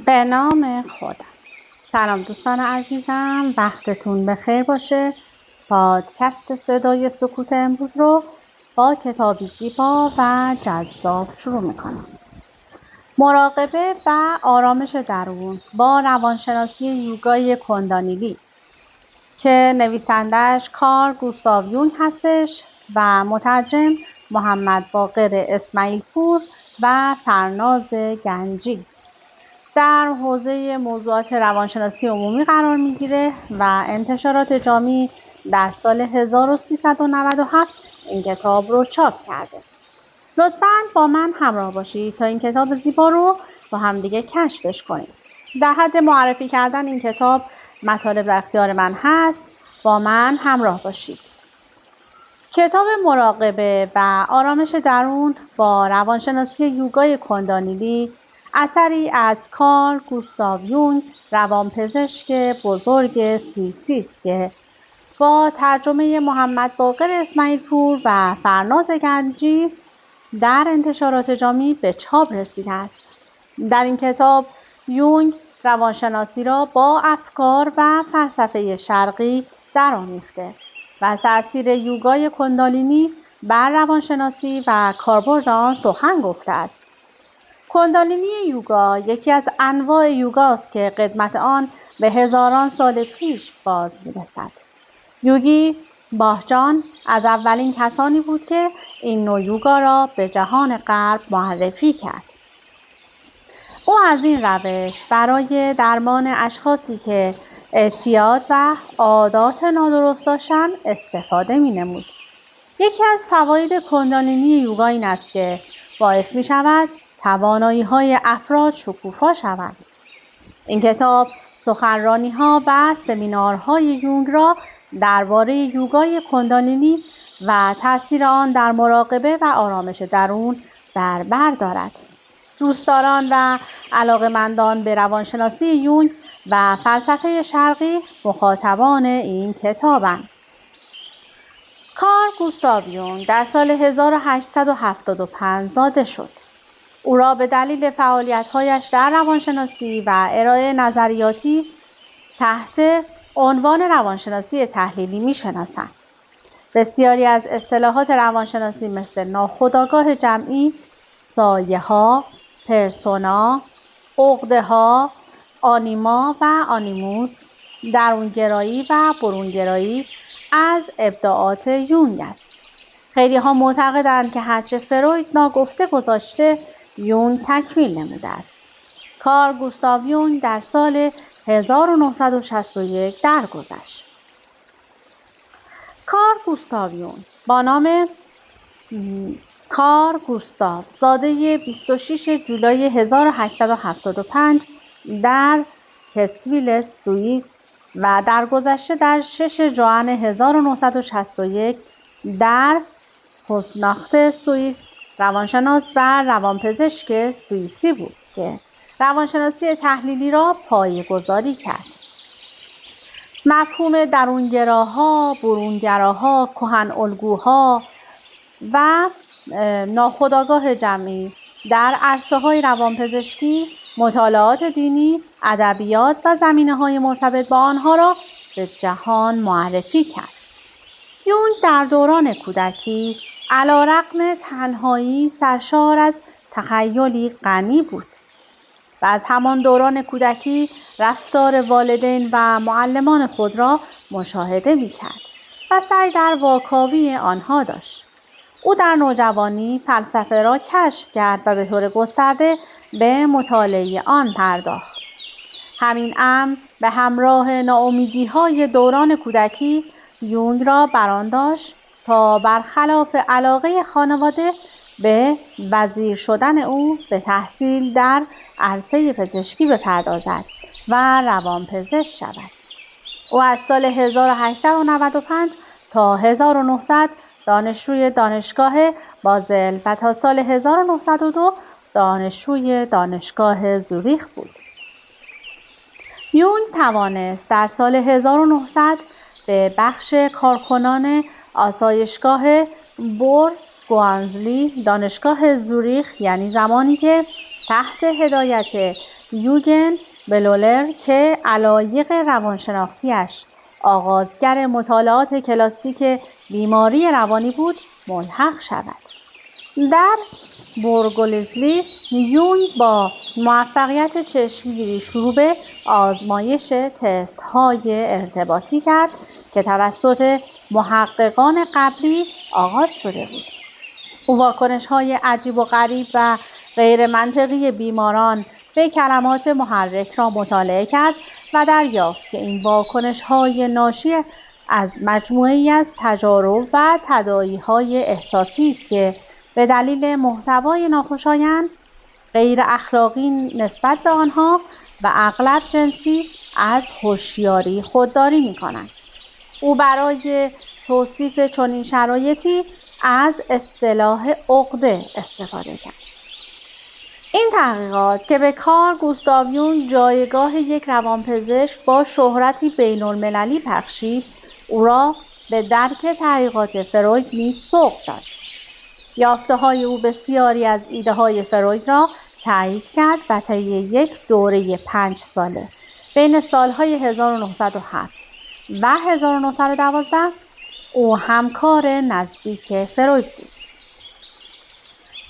به نام خدا. سلام دوستان عزیزم، وقتتون بخیر باشه. پادکست صدای سکوت امروز رو با کتابی زیبا و جذاب شروع میکنم. مراقبه و آرامش درون با روانشناسی یوگای کندانیلی که نویسندش کارل گوستاو یونگ هستش و مترجم محمد باقر اسماعیل پور و فرناز گنجی. در حوزه موضوعات روانشناسی عمومی قرار میگیره و انتشارات جامی در سال 1397 این کتاب رو چاپ کرده. لطفاً با من همراه باشید تا این کتاب زیبا رو با هم دیگه کشفش کنیم. در حد معرفی کردن این کتاب مطالب در اختیار من هست، با من همراه باشید. کتاب مراقبه و آرامش درون با روانشناسی یوگای کندانیلی اثری از کارل گوستاو یونگ، روانپزشک بزرگ سوئیسی است که با ترجمه محمد باقر اسماعیل پور و فرناز گنجی در انتشارات جامی به چاپ رسیده است. در این کتاب یونگ روانشناسی را با افکار و فلسفه شرقی درآمیخته و از تأثیر یوگای کندالینی بر روانشناسی و کاربرد آن سخن گفته است. کندالینی یوگا یکی از انواع یوگاست که قدمت آن به هزاران سال پیش باز می‌رسد. یوگی باهجان از اولین کسانی بود که این نوع یوگا را به جهان غرب معرفی کرد. او از این روش برای درمان اشخاصی که اعتیاد و عادات نادرست داشتند استفاده می‌نمود. یکی از فواید کندالینی یوگا این است که باعث می‌شود توانایی‌های افراد شکوفا شوند. این کتاب سخنرانی‌ها و سمینارهای یونگ را درباره یوگای کندالینی و تأثیر آن در مراقبه و آرامش درون در بر دارد. دوستداران و علاقه‌مندان به روانشناسی یونگ و فلسفه شرقی مخاطبان این کتابند. کارل گوستاو یونگ در سال 1875 زاده شد. او را به دلیل فعالیت‌هایش در روانشناسی و ارائه نظریاتی تحت عنوان روانشناسی تحلیلی می‌شناسند. بسیاری از اصطلاحات روانشناسی مثل ناخودآگاه جمعی، سایه‌ها، پرسونا، عقده‌ها، آنیما و آنیموس، درونگرایی و برونگرایی از ابداعات یونگ است. خیلی ها معتقدند که هرچه فروید ناگفته گذاشته یونگ تکمیل نموده است. کارل گوستاو یونگ در سال 1961 درگذشت. کارل گوستاو یونگ با نام کارل گوستاو زاده 26 جولای 1875 در کسویل سوئیس و درگذشته در 6 ژوئن 1961 در هوسناخت سوئیس روانشناس و روانپزشک سوئیسی بود که روانشناسی تحلیلی را پایه‌گذاری کرد. مفهوم درونگراها، برونگراها، کهن‌الگوها و ناخودآگاه جمعی در عرصه‌های روانپزشکی، مطالعات دینی، ادبیات و زمینه‌های مرتبط با آنها را به جهان معرفی کرد. یونگ در دوران کودکی علی‌رغم تنهایی سرشار از تخیلی غنی بود و از همان دوران کودکی رفتار والدین و معلمان خود را مشاهده می‌کرد و سعی در واکاوی آنها داشت. او در نوجوانی فلسفه را کشف کرد و به طور گسترده به مطالعه آن پرداخت. همین امر به همراه ناامیدی‌های دوران کودکی یونگ را برآن داشت تا برخلاف علاقه خانواده به وزیر شدن او به تحصیل در عرصه پزشکی بپردازد و روانپزشک شود. او از سال 1895 تا 1900 دانشجوی دانشگاه بازل و تا سال 1902 دانشجوی دانشگاه زوریخ بود. یونگ توانست در سال 1900 به بخش کارکنان آسایشگاه بور گوانزلی دانشگاه زوریخ، یعنی زمانی که تحت هدایت یوگن بلولر که علایق روانشناختیش آغازگر مطالعات کلاسیک بیماری روانی بود ملحق شود. در برگلزلی یونگ با موفقیت چشمگیری شروع به آزمایش تست های ارتباطی کرد که توسط محققان قبلی آغاز شده بود. او واکنش های عجیب و غریب و غیر منطقی بیماران به کلمات محرک را مطالعه کرد و دریافت که این واکنش های ناشی از مجموعه‌ای از تجارب و تداعی‌های احساسی است که به دلیل محتوای ناخوشایند، غیر اخلاقی نسبت به آنها و اغلب جنسی از هوشیاری خودداری می‌کنند. او برای توصیف چنین شرایطی از اصطلاح عقده استفاده کرد. این تحقیقات که به کارل گوستاو یونگ جایگاه یک روانپزشک با شهرتی بین‌المللی بخشید، او را به درک تحقیقات فروید نیز سوق داد. یافته‌های او بسیاری از ایده‌های فروید را تایید کرد و طی یک دوره 5 ساله بین سالهای 1907 و 1912 او همکار نزدیک فروید بود.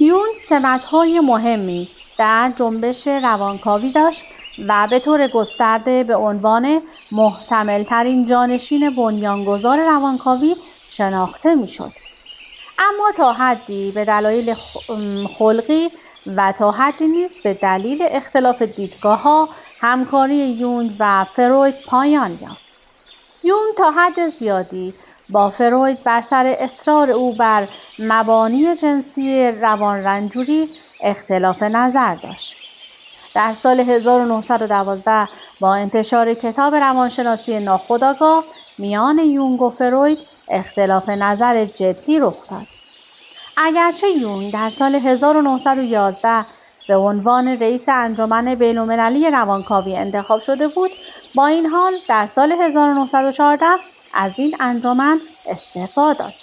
یونگ سمت‌های مهمی در جنبش روانکاوی داشت و به طور گسترده به عنوان محتمل‌ترین جانشین بنیانگذار روانکاوی شناخته می‌شد. اما تا حدی به دلایل خلقی و تا حدی نیز به دلیل اختلاف دیدگاه‌ها همکاری یونگ و فروید پایان یافت. یونگ تا حد زیادی با فروید بر سر اصرار او بر مبانی جنسی روانرنجوری اختلاف نظر داشت. در سال 1912 با انتشار کتاب روانشناسی ناخودآگاه میان یونگ و فروید اختلاف نظر جدی رخ داد. اگرچه یونگ در سال 1911 به عنوان رئیس انجمن بین‌المللی روانکاوی انتخاب شده بود، با این حال در سال 1914 از این انجمن استعفا داد.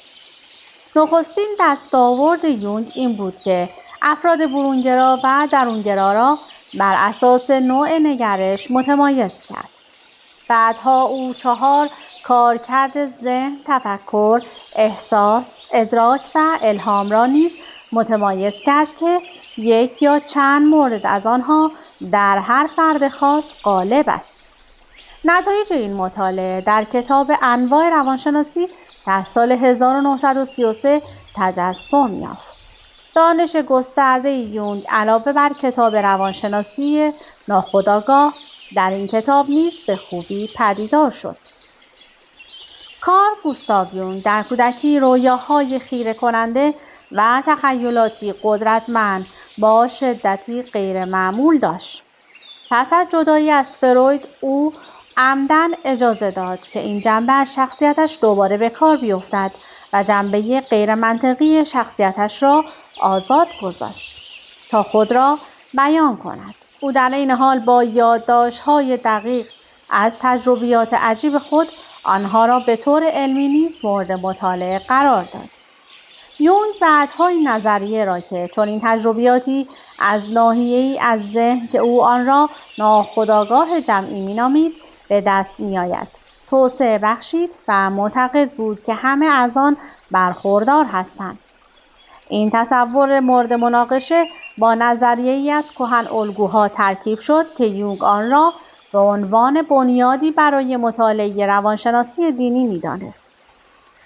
نخستین دستاورد یونگ این بود که افراد برونگرا و درونگرا را بر اساس نوع نگرش متمایز کرد. بعدها او 4 کارکرد ذهن، تفکر، احساس، ادراک و الهام را نیز متمایز کرد که یک یا چند مورد از آنها در هر فرد خاص غالب است. نتایج این مطالعه در کتاب انواع روانشناسی در سال 1933 تجسم یافت. دانش گسترده یونگ علاوه بر کتاب روانشناسی ناخودآگاه در این کتاب نیز به خوبی پدیدار شد. کارل گوستاو یونگ در کودکی رویاهای خیره کننده و تخیلاتی قدرتمند با شدتی غیر معمول داشت. پس از جدایی از فروید، او عمداً اجازه داد که این جنبه از شخصیتش دوباره به کار بیفتد و جنبه غیر منطقی شخصیتش را آزاد گذاشت تا خود را بیان کند. او در این حال با یادداشت‌های دقیق از تجربیات عجیب خود آنها را به طور علمی نیز مورد مطالعه قرار داد. یونگ بعدها این نظریه را که چنین تجربیاتی از ناحیه‌ای از ذهن که او آن را ناخودآگاه جمعی می‌نامید به دست می‌آید توسعه بخشید و معتقد بود که همه از آن برخوردار هستند. این تصور مورد مناقشه با نظریه‌ای از کهن‌الگوها ترکیب شد که یونگ آن را به عنوان بنیادی برای مطالعه روانشناسی دینی می‌دانست.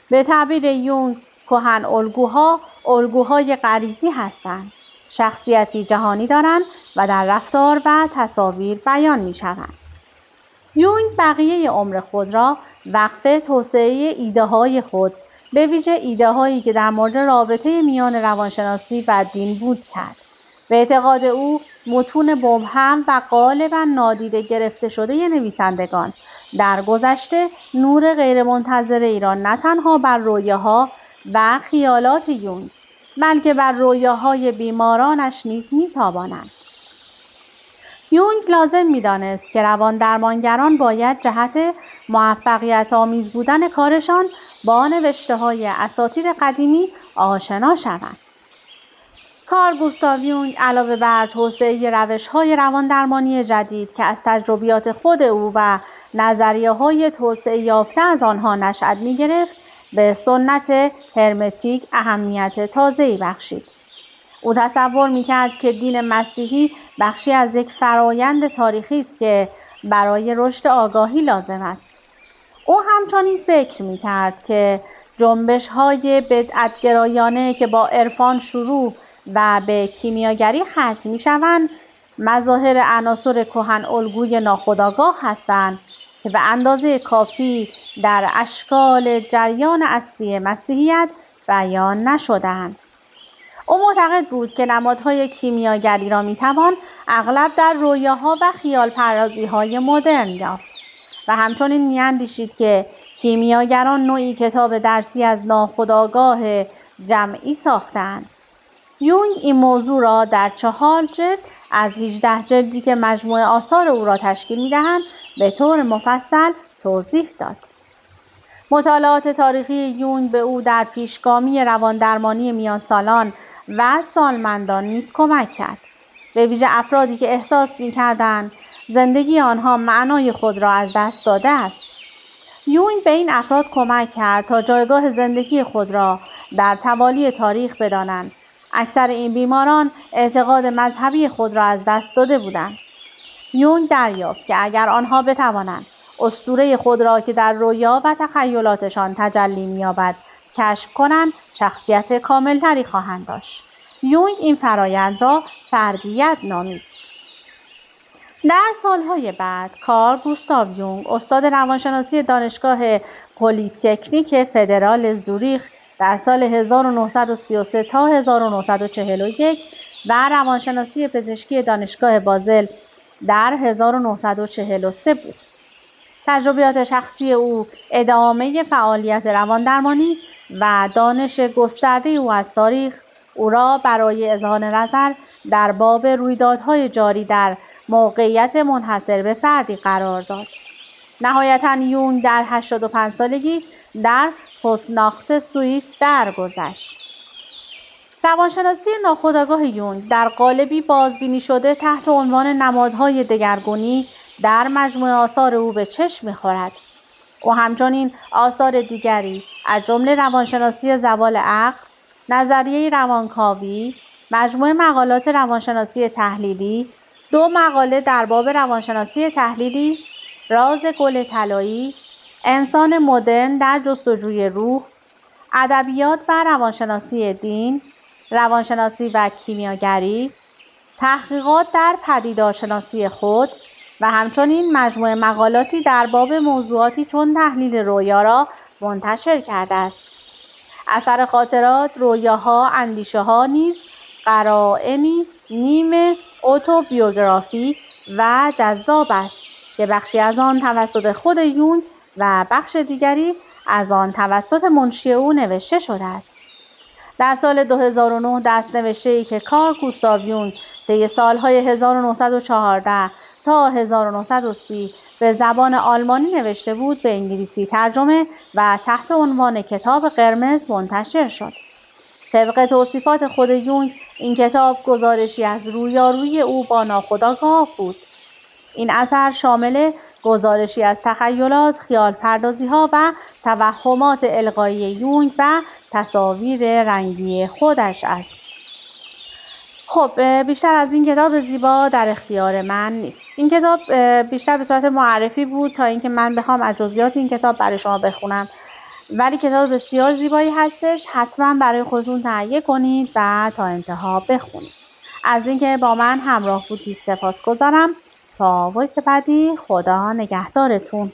به تعبیر یونگ، کهن‌الگوها الگوهای غریزی هستند، شخصیتی جهانی دارند و در رفتار و تصاویر بیان می‌شوند. یونگ بقیه عمر خود را وقف توسعه ایده‌های خود، به ویژه ایده‌هایی که در مورد رابطه میان روانشناسی و دین بود کرد. به اعتقاد او، متون مبهم و غالباً نادیده گرفته شده نویسندگان در گذشته نور غیرمنتظره‌ای را نه تنها بر رویاها و خیالات یونگ، بلکه بر رویاهای بیمارانش نیز می‌تابانند. یونگ لازم می‌دانست که رواندرمانگران باید جهت موفقیت آمیز بودن کارشان با نوشته‌های اساطیر قدیمی آشنا شوند. کارل گوستاو یونگ علاوه بر توسعه روش‌های رواندرمانی جدید که از تجربیات خود او و نظریه‌های توسعه یافته از آنها نشأت می‌گرفت، به سنت هرمتیک اهمیت تازه‌ای بخشید. او تصور می‌کرد که دین مسیحی بخشی از یک فرایند تاریخی است که برای رشد آگاهی لازم است. او همچنین فکر می‌کرد که جنبش‌های بدعت‌گرایانه که با عرفان شروع و به کیمیاگری ختم می‌شوند، مظاهر عناصر کهن‌الگوی ناخودآگاه هستند که به اندازه کافی در اشکال جریان اصلی مسیحیت بیان نشده‌اند. او معتقد بود که نمادهای کیمیاگری را می‌توان اغلب در رویاها و خیال‌پردازی‌های مدرن یافت و همچنین می‌اندیشید که کیمیاگران نوعی کتاب درسی از ناخودآگاه جمعی ساختند. یونگ این موضوع را در 4 جلد از 18 جلدی که مجموعه آثار او را تشکیل می‌دهند به طور مفصل توضیح داد. مطالعات تاریخی یونگ به او در پیشگامی رواندرمانی میانسالان و سالمندان نیز کمک کرد، به ویژه افرادی که احساس می‌کردند زندگی آنها معنای خود را از دست داده است. یونگ به این افراد کمک کرد تا جایگاه زندگی خود را در توالی تاریخ بدانند. اکثر این بیماران اعتقاد مذهبی خود را از دست داده بودند. یونگ دریافت که اگر آنها بتوانند اسطوره خود را که در رویا و تخیلاتشان تجلی می‌یابد کشف کنند، شخصیت کاملتری خواهند داشت. یونگ این فرایند را تربیت نامید. در سالهای بعد کارل گوستاو یونگ استاد روانشناسی دانشگاه پلی‌تکنیک فدرال زوریخ در سال 1933 تا 1941 و روانشناسی پزشکی دانشگاه بازل در 1943 بود. تجربیات شخصی او، ادامه فعالیت رواندرمانی و دانش گسترده او از تاریخ او را برای اظهار نظر در باب رویدادهای جاری در موقعیت منحصر به فردی قرار داد. نهایتاً یونگ در 85 سالگی در فوسناخت سوئیس درگذشت. روانشناسی ناخودآگاه یونگ در قالبی بازبینی شده تحت عنوان نمادهای دگرگونی در مجموعه آثار او به چشم می‌خورد. او همچنین آثار دیگری از جمله روانشناسی زوال عقل، نظریه روانکاوی، مجموعه مقالات روانشناسی تحلیلی، 2 مقاله در باب روانشناسی تحلیلی، راز گل طلایی، انسان مدرن در جستجوی روح، ادبیات و روانشناسی دین، روانشناسی و کیمیاگری، تحقیقات در پدیدارشناسی خود و همچنین مجموعه مقالاتی در باب موضوعاتی چون تحلیل رویا را منتشر کرده است. اثر خاطرات، رویاها، اندیشه‌ها نیز قرائنی نیمه اتوبیوگرافیک و جذاب است که بخشی از آن توسط خود یونگ و بخش دیگری از آن توسط منشی او نوشته شده است. در سال 2009 دست‌نوشته‌ای که کارل گوستاو یونگ طی سالهای 1914 تا 1930 به زبان آلمانی نوشته بود به انگلیسی ترجمه و تحت عنوان کتاب قرمز منتشر شد. طبق توصیفات خود یونگ این کتاب گزارشی از رویارویی او با ناخودآگاه بود. این اثر شامل گزارشی از تخیلات، خیال‌پردازی‌ها و توهمات القایی یونگ و تصاویر رنگی خودش است. خب بیشتر از این کتاب زیبا در اختیار من نیست. این کتاب بیشتر به صورت معرفی بود تا اینکه من بخوام از جزئیات این کتاب برای شما بخونم، ولی کتاب بسیار زیبایی هستش. حتما برای خودتون تهیه کنید و تا انتها بخونید. از اینکه با من همراه بودید سپاسگزارم. تا وایس بعدی، خدا نگهدارتون.